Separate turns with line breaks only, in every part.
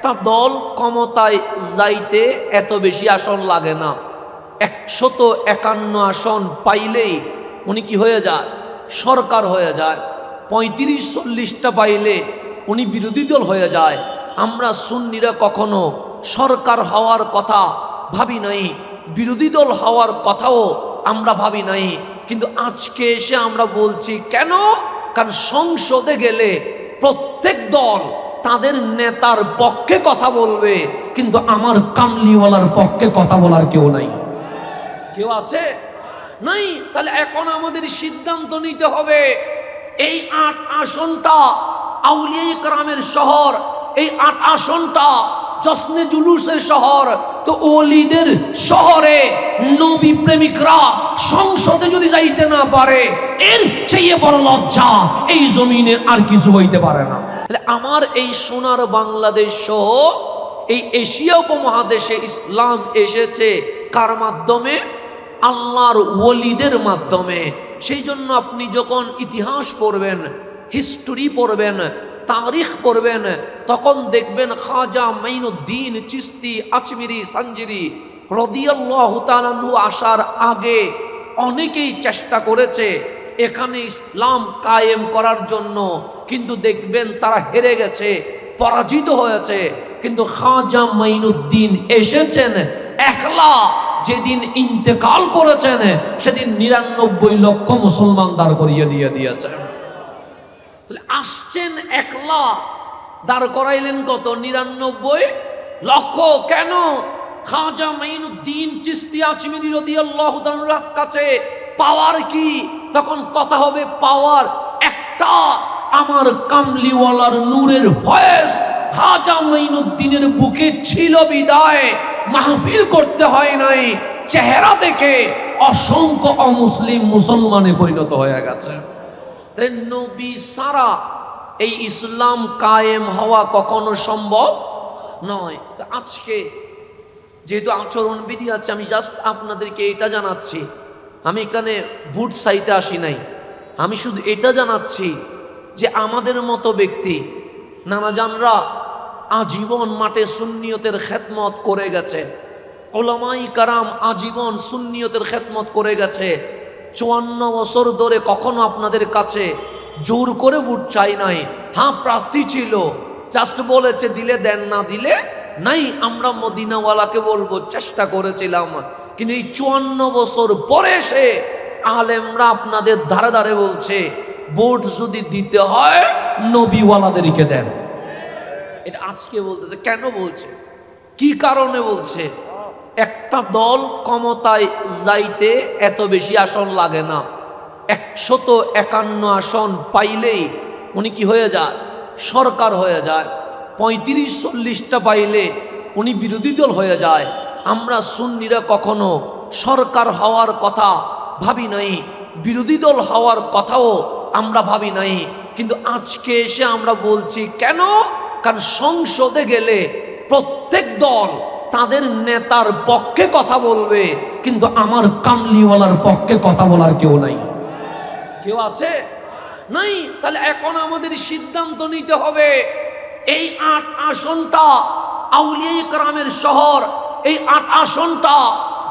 একটা দল ক্ষমতায় যাইতে এত বেশি আসন লাগে না, 151 আসন পাইলেই উনি কি হয়ে যায়, সরকার হয়ে যায়। 35-40টা পাইলে উনি বিরোধী দল হয়ে যায়। আমরা সুন্নিরা কখনো সরকার হওয়ার কথা ভাবি নাই, বিরোধী দল হওয়ার কথাও আমরা ভাবি নাই। কিন্তু আজকে এসে আমরা বলছি কেন? কারণ সংসদে গেলে প্রত্যেক দল তাদের নেতার পক্ষে কথা বলবে, কিন্তু আমার কামলিওয়ালার পক্ষে কথা বলার কেউ নাই। কেউ আছে? নাই। তাহলে এখন আমাদের সিদ্ধান্ত নিতে হবে, এই 8 আসনটা আউলিয়া ইকরামের শহর, এই 8 আসনটা জশ্নে জুলুসের শহর। তো ওলিদের শহরে নবী প্রেমিকরা সংসদে যদি যাইতে না পারে, এর চেয়ে বড় লজ্জা এই জমিনে আর কিছু হইতে পারে না। আমার এই সোনার বাংলাদেশ সহ এই এশিয়া উপমহাদেশে ইসলাম এসেছে কার মাধ্যমে? আল্লাহর ওলিদের মাধ্যমে। সেই জন্য আপনি যখন ইতিহাস পড়বেন, হিস্টোরি পড়বেন, তারিখ পড়বেন, তখন দেখবেন খাজা মাইনুদ্দিন চিশতি আজমিরি সানজিরি রাদিয়াল্লাহু তাআলা আনহু আসার আগে অনেকেই চেষ্টা করেছে এখানে ইসলাম কায়েম করার জন্য, কিন্তু দেখবেন তারা হেরে গেছে, পরাজিত হয়েছে। কিন্তু খাজা মাইনুদ্দিন এসেছেন একলা, যেদিন ইন্তেকাল করেছেন সেদিন 99 লক্ষ মুসলমান দাঁড় করিয়ে দিয়েছেন। আসছেন একলা, দাঁড় করাইলেন কত? 99 লক্ষ। কেন? খাজা মাইনুদ্দিন চিশতি আজমিরি রাদিয়াল্লাহু তাআলার কাছে পাওয়ার কি? তখন কথা হবে পাওয়ার একটা, আমার কামলিওয়ালার নূরের ভয়েস খাজা মাইনুদ্দিনের বুকে ছিল বিদায় মাহফিল করতে হয় নাই, চেহারা দেখে অসংখ্য অমুসলিম মুসলমানে পরিণত হয়ে গেছে। নবী সারা এই ইসলাম কায়েম হওয়া কখনো সম্ভব নয়। তো আজকে যেহেতু আচরণ বিধি আছে, আমি জাস্ট আপনাদেরকে এটা জানাচ্ছি, আমি এখানে ভোট চাইতে আসি নাই, আমি শুধু এটা জানাচ্ছি যে আমাদের মতো ব্যক্তি নানাজানরা আজীবন মাঠে সুন্নিয়তের খেদমত করে গেছে, ওলামাই কারাম আজীবন সুন্নিয়তের খেদমত করে গেছে। 54 বছর ধরে কখনো আপনাদের কাছে জোর করে ভোট চাই নাই। হ্যাঁ, প্রার্থী ছিল, জাস্ট বলেছে দিলে দেন, না দিলে নাই। আমরা মদিনাওয়ালাকে বলবো চেষ্টা করেছিলাম, কিন্তু এই 54 বছর পরে এসে আলেমরা আপনাদের ধারে ধারে বলছে ভোট যদি দিতে হয় নবীওয়ালাদেরকে দেন। এটা আজকে বলতেছে। কেন বলছে? কি কারণে বলছে? একটা দল ক্ষমতায় যাইতে এত বেশি আসন লাগে না, 151 আসন পাইলেই উনি কি হয়ে যায়, সরকার হয়ে যায়। 35-40টা পাইলে উনি বিরোধী দল হয়ে যায়। আমরা সুন্নিরা কখনো সরকার হওয়ার কথা ভাবি নাই, বিরোধী দল হওয়ার কথাও আমরা ভাবি নাই। কিন্তু আজকে এসে আমরা বলছি কেন? কারণ সংসদে গেলে প্রত্যেক দল তাদের নেতার পক্ষে কথা বলবে, কিন্তু আমার কামলিওয়ালার পক্ষে কথা বলার কেউ নাই। কেউ আছে? নাই। তাহলে এখন আমাদের সিদ্ধান্ত নিতে হবে, এই 8 আসনটা আউলিয়া ইকরামের শহর, এই 8 আসনটা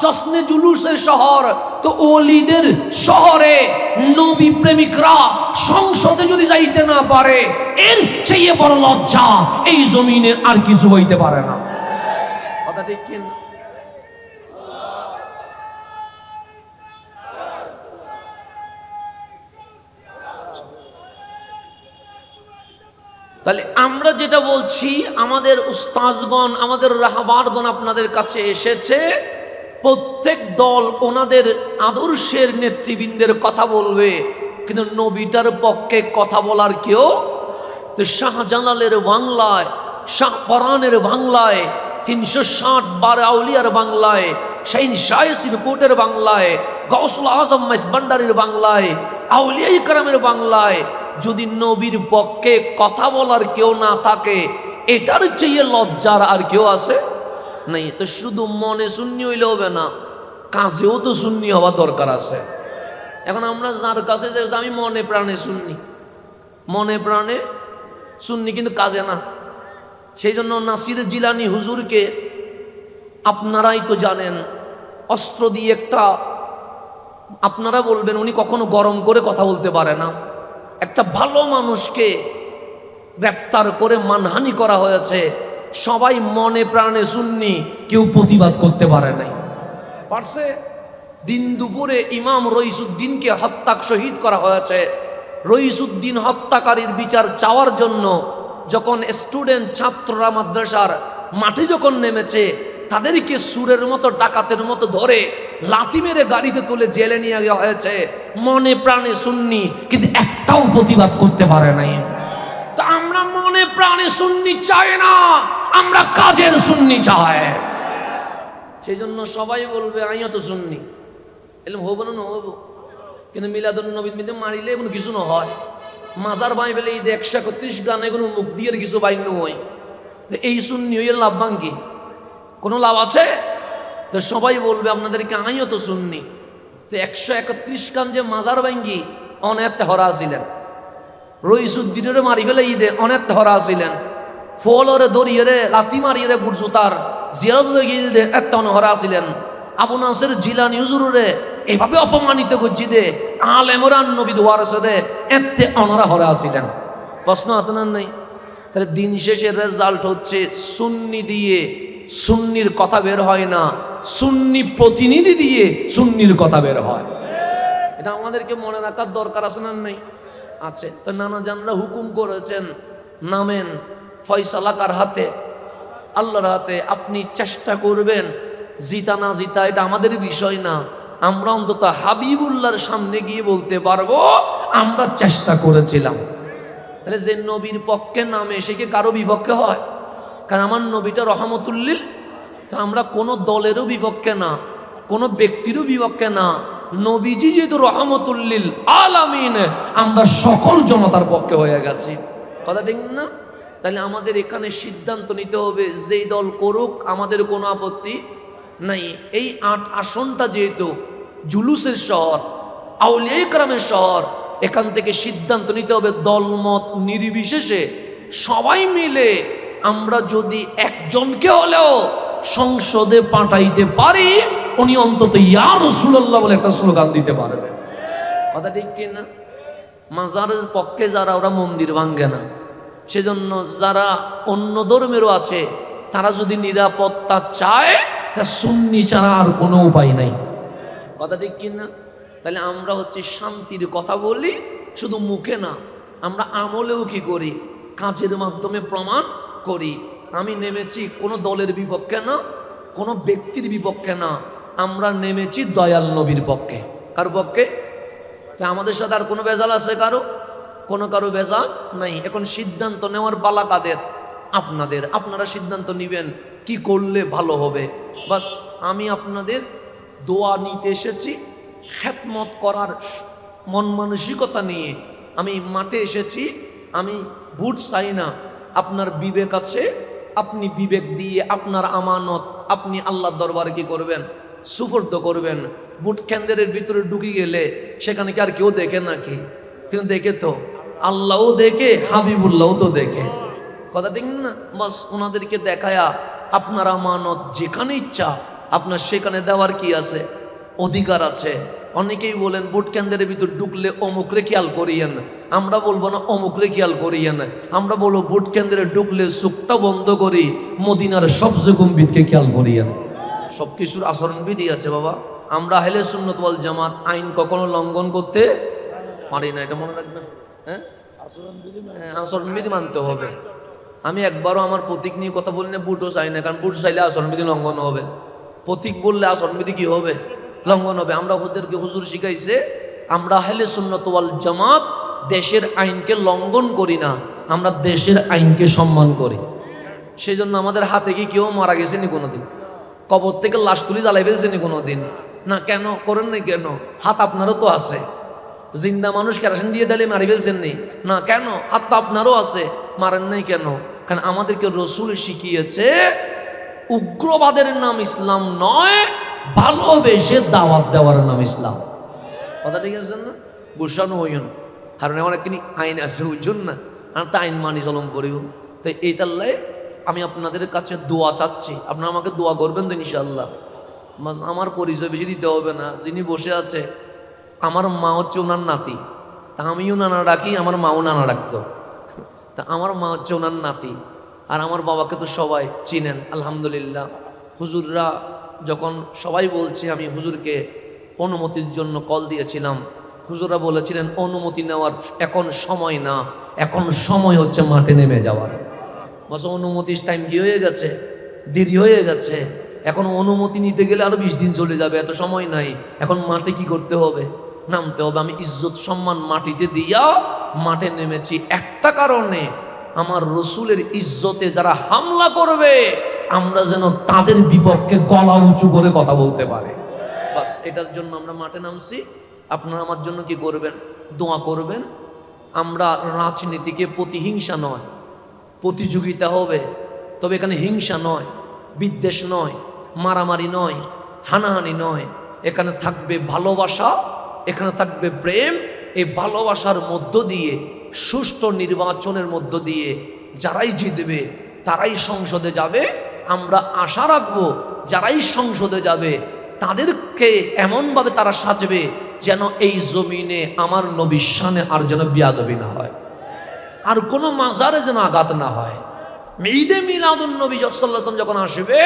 জশ্নে জুলুসের শহর। তো ওলিদের শহরে নবী প্রেমিকরা সংসদে যদি যাইতে না পারে, এর চেয়ে বড় লজ্জা এই জমিনে আর কিছু হইতে পারে না। কথা ঠিক কিনা? তাহলে আমরা যেটা বলছি, আমাদের উস্তাজগণ, আমাদের রাহবারগণ আপনাদের কাছে এসেছে, প্রত্যেক দল ওনাদের আদর্শের নেতৃবৃন্দের কথা বলবে, কিন্তু নবীটার পক্ষে কথা বলার কেউ। তো শাহজালালের বাংলায়, শাহপরানের বাংলায়, 360 আউলিয়ার বাংলায়, শাইন শায়েসির কোটের বাংলায়, গাউসুল আজম মাইজভান্ডারির বাংলায়, আউলিয়া ইকরামের বাংলায় যদি নবীর পক্ষে কথা বলার কেউ না থাকে, এটার চেয়ে লজ্জার আর কেউ আছে নাই। তো শুধু মনে সুন্নি হইলে হবে না, কাজেও তো সুন্নি হওয়া দরকার আছে। এখন আমরা যার কাছে যে আমি মনে প্রাণে সুন্নি, মনে প্রাণে সুন্নি, কিন্তু কাজে না। সেই জন্য নাসির জিলানী হুজুরকে আপনারাই তো জানেন, অস্ত্র দিয়ে একটা, আপনারা বলবেন উনি কখনো গরম করে কথা বলতে পারে না, একটা ভালো মানুষকে গ্রেফতার করে মানহানি করা হয়েছে। সবাই মনে প্রাণে সুন্নি, কেউ প্রতিবাদ করতে পারে নাই। পারছে? দিন দুপুরে ইমাম রইসুদ্দিনকে হত্যা শহীদ করা হয়েছে। রইসুদ্দিন হত্যাকারীর বিচার চাওয়ার জন্য যখন স্টুডেন্ট ছাত্ররা মাদ্রাসার মাঠে যখন নেমেছে, তাদেরকে সুরের মতো ডাকাতের মতো ধরে লাথি মেরে গাড়িতে তুলে জেলে নিয়ে যাওয়া হয়েছে। মনে প্রাণে সুন্নি, কিন্তু একটাও প্রতিবাদ করতে পারে নাই। তা আমরা মনে প্রাণে সুন্নি চাই না, আমরা কাজের সুন্নি চাই। সেই জন্য সবাই বলবে আইয়া তো সুন্নি, এরকম হবো না হবো, কিন্তু মিলাদুন নবী মিদে মারিলে কোনো কিছু না হয়। মাজার বাই ফেলে এই 131 গানে কোনো মুখ দিয়ে কিছু বাইন্য হয়, তো এই সুন্নি হইয়ে লাভ ভাঙ্গি কোনো লাভ আছে? তো সবাই বলবে আপনাদেরকে আইও তো সুন্নি। তো 131 গান যে মাজার ভাঙ্গি অনেক হরা ছিলেন, রইসুদ্দিনের মারি ফেলে ঈদে অনেক ধরা ছিলেন, ফলরে দরিয়ে রে লাথি মারিয়ে রে বুট জুতার জিয়ারত গিলদে এত হরা ছিলেন। আবু নাসির জিলানী হুজুরে এভাবে অপমানিত করছি দে আলেমরান নবী ওয়ারসে দে এতে অনরা হরা ছিলেন। প্রশ্ন আছে না নাই? তাহলে দিন শেষে রেজাল্ট হচ্ছে সুন্নি দিয়ে সুন্নির কথা বের হয় না, সুন্নি প্রতিনিধি দিয়ে সুন্নির কথা বের হয়। এটা আমাদেরকে মনে রাখার দরকার আছে না নাই? আছে। তো নানা জানরা হুকুম করেছেন, নামেন, ফয়সালা কার হাতে? আল্লাহর হাতে। আপনি চেষ্টা করবেন, জিতা না জিতা এটা আমাদের বিষয় না। আমরা অন্তত হাবিবুল্লাহর সামনে গিয়ে বলতে পারবো আমরা চেষ্টা করেছিলাম। তাহলে যে নবীর পক্ষে নামে সে কি কারো বিপক্ষে হয়? কারণ আমার নবীটা রহমতুল্লিল। তা আমরা কোনো দলেরও বিপক্ষে না, কোনো ব্যক্তিরও বিপক্ষে না। নবীজি যেহেতু রহমতুল্লিল আলামিন, আমরা সকল জনতার পক্ষে হয়ে গেছি। কথা ঠিক না? তাহলে আমাদের এখানে সিদ্ধান্ত নিতে হবে, যেই দল করুক আমাদের কোনো আপত্তি নাই। এই 8 আসনটা যেহেতু জুলুসের শহর, আউলিয়া ইকরামের শহর, এখান থেকে সিদ্ধান্ত নিতে হবে দলমত নির্বিশেষে সবাই মিলে আমরা যদি একজনকে হলেও সংসদে পাঠাইতে পারি, উনি অন্তত ইয়া রাসূলুল্লাহ বলে একটা স্লোগান দিতে পারবে। কথা ঠিক কিনা? মাজারের পক্ষে যারা, ওরা মন্দির ভাঙ্গে না। সেজন্য যারা অন্য ধর্মেরও আছে, তারা যদি নিরাপত্তা চায়, তা সুন্নি ছাড়া আর কোনো উপায় নাই। কথা ঠিক কিনা? তাহলে আমরা হচ্ছে শান্তির কথা বলি, শুধু মুখে না, আমরা আমলেও কি করি, কাজের মাধ্যমে প্রমাণ করি। আমি নেমেছি কোনো দলের বিপক্ষে না, কোনো ব্যক্তির বিপক্ষে না, আমরা নেমেছি দয়াল নবীর পক্ষে। কার পক্ষে? আমাদের সাথে আর কোনো বেজাল আছে কারো? কারো বেজাল নাই। এখন সিদ্ধান্ত নেওয়ার পালা কাদের? আপনাদের। আপনারা সিদ্ধান্ত নেবেন কি করলে ভালো হবে। বাস আমি আপনাদের দোয়া নিতে এসেছি, খেদমত করার মন মানসিকতা নিয়ে আমি মাঠে এসেছি। আমি ভোট চাই না, আপনার বিবেক আছে, আপনি বিবেক দিয়ে আপনার আমানত আপনি আল্লাহর দরবারে কি করবেন? সুপর্দ করবেন। ভোট কেন্দ্রের ভিতরে ঢুকে গেলে সেখানে কি আর কেউ দেখে নাকি? কিন্তু দেখে তো, আল্লাহও দেখে, হাবিবুল্লাহও তো দেখে। কথা ঠিক না? বাস ওনাদেরকে দেখায়া আপনার আমানত যেখানে ইচ্ছা আপনার সেখানে দেওয়ার কি আছে? অধিকার আছে। অনেকেই বলেন ভোট কেন্দ্রের ভিতর ঢুকলে অমুকরে খেয়াল করিয়েন। আমরা বলবো না অমুকরে খেয়াল করিয়েন, আমরা বলবো ভোট কেন্দ্রে ঢুকলে চোখটা বন্ধ করি মদিনার সবচেয়ে গম্ভীরকে খেয়াল করিয়েন। সব কিছুর আচরণবিধি আছে বাবা। আমরা আহলে সুন্নাত ওয়াল জামাত আইন কখনো লঙ্ঘন করতে পারি না, এটা মনে রাখবেন। হ্যাঁ, আচরণবিধি মানতে হবে। আমি একবারও আমার প্রতীক নিয়ে কথা বলি না, বুটও চাই না, কারণ বুট চাইলে আচরণবিধি লঙ্ঘন হবে। প্রতীক বললে আচরণবিধি কি হবে? লঙ্ঘন হবে। আমরা ওদেরকে হুজুর শিখাইছে, আমরা আহলে সুন্নাত ওয়াল জামাত দেশের আইনকে লঙ্ঘন করি না, আমরা দেশের আইনকে সম্মান করি। সেই জন্য আমাদের হাতে কি কেউ মারা গেছে নি কোনোদিন? কবর থেকে লাশ তুলি জ্বালাই ফেলছে নি কোনোদিন? না। কেন করেন নাই? কেন? হাত আপনারও তো আছে। জিন্দা মানুষ কেরাসিন দিয়ে ডালে মারি ফেলছেন নি? না। কেন? হাত তো আপনারও আছে, মারেন নাই কেন? কারণ আমাদেরকে রসুল শিখিয়েছে উগ্রবাদের নাম ইসলাম নয়, ভালোবেসে দাওয়াত দেওয়ার নাম ইসলাম। কথা ঠিক আছে না? গুসানো হইন, কারণ আমার একটি আইন আছে বুঝুন না, আর তা আইন মানি চলম করিও। তাই এই তাল্লায় আমি আপনাদের কাছে দোয়া চাচ্ছি, আপনারা আমাকে দোয়া করবেন তো ইনশাআল্লাহ। আমার পরিচয় বেশি দিতে হবে না, যিনি বসে আছে আমার মা হচ্ছে ওনার নাতি, তা আমিও নানা ডাকি, আমার মাও নানা ডাকতো, তা আমার মা হচ্ছে ওনার নাতি। আর আমার বাবাকে তো সবাই চিনেন আলহামদুলিল্লাহ। হুজুররা যখন সবাই বলছে, আমি হুজুরকে অনুমতির জন্য কল দিয়েছিলাম, হুজুররা বলেছিলেন অনুমতি নেওয়ার এখন সময় না, এখন সময় হচ্ছে মাঠে নেমে যাওয়ার। বলছে অনুমতির টাইম কি হয়ে গেছে, দেরি হয়ে গেছে, এখন অনুমতি নিতে গেলে আরো 20 দিন চলে যাবে, এত সময় নাই, এখন মাঠে কি করতে হবে, নামতে হবে। আমি ইজ্জত সম্মান মাটিতে দিয়া মাঠে নেমেছি একটা কারণে, আমার রসুলের ইজ্জতে যারা হামলা করবে আমরা যেন তাদের বিপক্ষে গলা উঁচু করে কথা বলতে পারে, বাস এটার জন্য আমরা মাঠে নামছি। আপনারা আমার জন্য কি করবেন, দোয়া করবেন। আমরা রাজনীতিকে প্রতিহিংসা নয়, প্রতিযোগিতা হবে, তবে এখানে হিংসা নয়, বিদ্বেষ নয়, মারামারি নয়, হানাহানি নয়, এখানে থাকবে ভালোবাসা, এখানে থাকবে প্রেম। এই ভালোবাসার মধ্য দিয়ে সুষ্ঠু নির্বাচনের মধ্য দিয়ে যারাই জিতবে তারাই সংসদে যাবে। আমরা আশা রাখবো যারাই সংসদে যাবে তাদেরকে এমনভাবে তারা সাজবে যেন এই জমিনে আমার নবীর শানে আর যেন বিয়াদবি না হয়, আর কোনো মাজারে যেন আঘাত না হয়। ঈদে মিলাদুন নবী সাল্লাল্লাহু আলাইহি ওয়াসাল্লাম যখন আসবে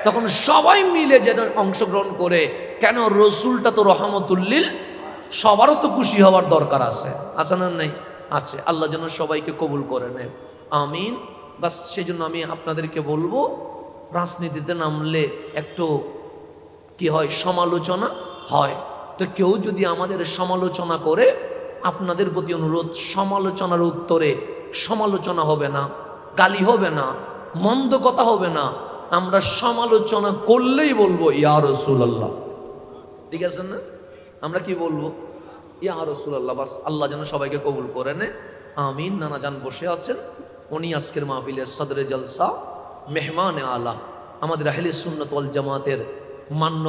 তখন সবাই মিলে যেন অংশগ্রহণ করে, কেন রসুলটা তো রহমতুল্লিল, সবারও তো খুশি হওয়ার দরকার আছে, আছে না নাই? আছে। আল্লাহ যেন সবাইকে কবুল করে নেয়, আমিন। বাস সেই জন্য আমি আপনাদেরকে বলবো, রাজনীতিতে নামলে একটু কি হয়, সমালোচনা হয়। তো কেউ যদি আমাদের সমালোচনা করে, আপনাদের প্রতি অনুরোধ, সমালোচনার উত্তরে সমালোচনা হবে না, গালি হবে না, মন্দ কথা হবে না, আমরা সমালোচনা করলেই বলবো ইয়া রাসূলুল্লাহ, ঠিক আছে না? আমরা কি বলবো, ইয়া রাসূলুল্লাহ, বাস। আল্লাহ যেন সবাইকে কবুল করে নেয়, আমিন। নানা জান বসে আছেন, উনি আজকের মাহফিলের সদরে জলসা, মেহমান আলা, আমাদের আহলে সুন্নাত ওয়াল জামাতের মান্য